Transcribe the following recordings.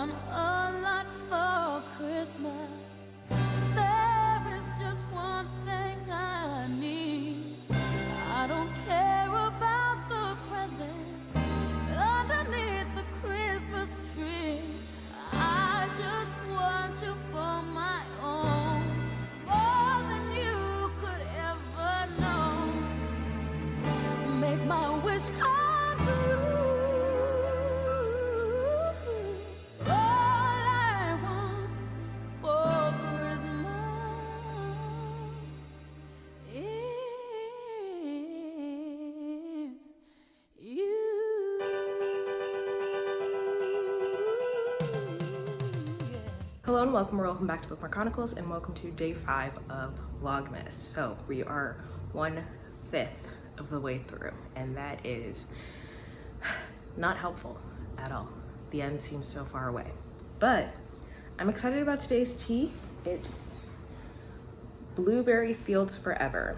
want a lot for Christmas. There is just one thing I need. I don't care about the presents underneath the Christmas tree. I just want you for my own, more than you could ever know. Make my wish come true. All I want for Christmas is you. Hello and welcome back to Bookmark Chronicles, and welcome to day 5 of Vlogmas. So we are 1/5 of the way through, and that is not helpful at all. The end seems so far away, but I'm excited about today's tea. It's Blueberry Fields Forever.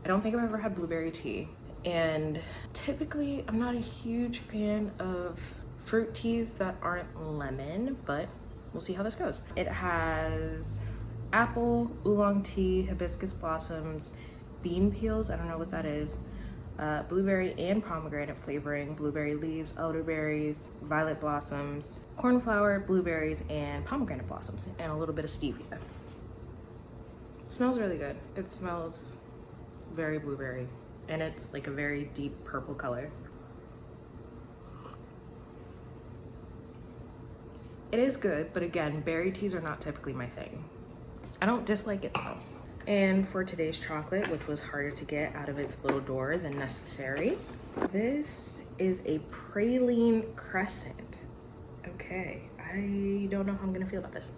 I don't think I've ever had blueberry tea, and typically I'm not a huge fan of fruit teas that aren't lemon, but we'll see how this goes. It has apple, oolong tea, hibiscus blossoms, bean peels, I don't know what that is, blueberry and pomegranate flavoring, blueberry leaves, elderberries, violet blossoms, cornflower, blueberries, and pomegranate blossoms, and a little bit of stevia. It smells really good. It smells very blueberry, and it's like a very deep purple color. It is good, but again, berry teas are not typically my thing. I don't dislike it though. And for today's chocolate, which was harder to get out of its little door than necessary, this is a praline crescent. Okay, I don't know how I'm gonna feel about this.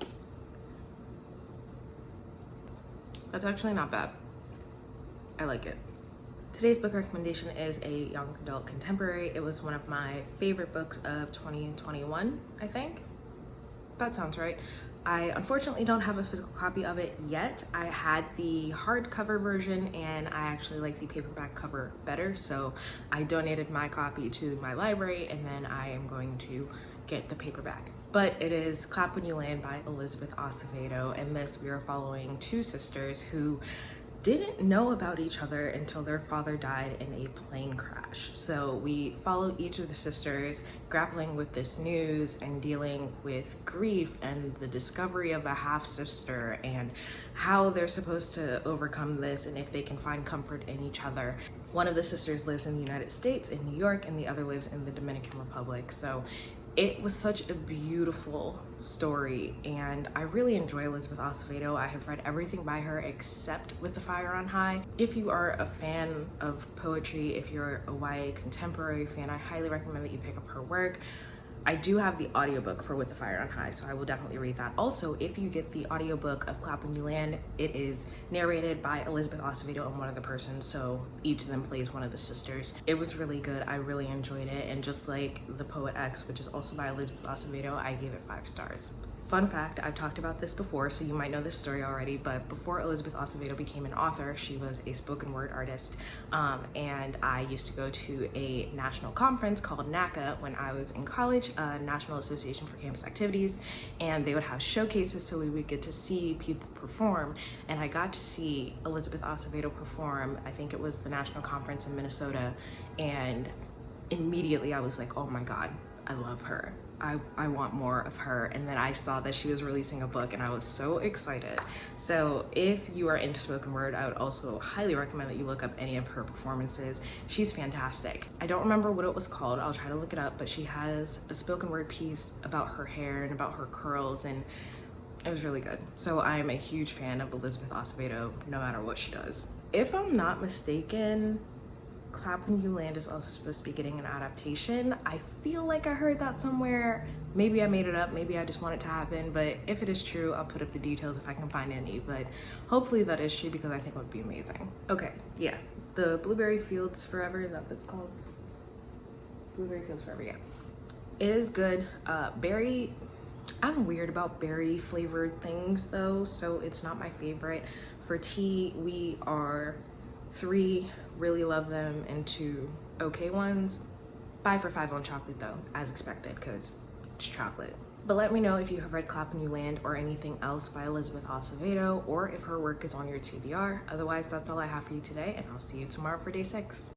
That's actually not bad. I like it. Today's book recommendation is a young adult contemporary. It was one of my favorite books of 2021, I think. That sounds right. I unfortunately don't have a physical copy of it yet. I had the hardcover version and I actually like the paperback cover better, so I donated my copy to my library and then I am going to get the paperback. But it is Clap When You Land by Elizabeth Acevedo. In this, we are following two sisters who didn't know about each other until their father died in a plane crash. So we follow each of the sisters grappling with this news and dealing with grief and the discovery of a half-sister and how they're supposed to overcome this and if they can find comfort in each other. One of the sisters lives in the United States, in New York, and the other lives in the Dominican Republic. So it was such a beautiful story, and I really enjoy Elizabeth Acevedo. I have read everything by her except With the Fire on High. If you are a fan of poetry, if you're a YA contemporary fan, I highly recommend that you pick up her work. I do have the audiobook for With the Fire on High, so I will definitely read that. Also, if you get the audiobook of Clap When You Land, it is narrated by Elizabeth Acevedo and one other person, so each of them plays one of the sisters. It was really good. I really enjoyed it, and just like The Poet X, which is also by Elizabeth Acevedo, I gave it 5 stars. Fun fact, I've talked about this before, so you might know this story already, but before Elizabeth Acevedo became an author, she was a spoken word artist, and I used to go to a national conference called NACA when I was in college, National Association for Campus Activities, and they would have showcases so we would get to see people perform, and I got to see Elizabeth Acevedo perform. I think it was the national conference in Minnesota, and immediately I was like, oh my God, I love her. I want more of her. And then I saw that she was releasing a book and I was so excited. So if you are into spoken word, I would also highly recommend that you look up any of her performances. She's fantastic. I don't remember what it was called. I'll try to look it up, but she has a spoken word piece about her hair and about her curls, and it was really good. So I'm a huge fan of Elizabeth Acevedo no matter what she does. If I'm not mistaken, Clap When You Land is also supposed to be getting an adaptation. I feel like I heard that somewhere. Maybe I made it up, maybe I just want it to happen, but if it is true, I'll put up the details if I can find any, but hopefully that is true because I think it would be amazing. Okay, yeah, the Blueberry Fields Forever, is that what it's called? Blueberry Fields Forever, yeah. It is good. Berry, I'm weird about berry flavored things though, so it's not my favorite. For tea, we are 3 really love them and 2 okay ones. 5 for 5 on chocolate though, as expected, because much chocolate. But let me know if you have read Clap and You Land or anything else by Elizabeth Acevedo, or if her work is on your TBR. Otherwise, that's all I have for you today, and I'll see you tomorrow for day 6.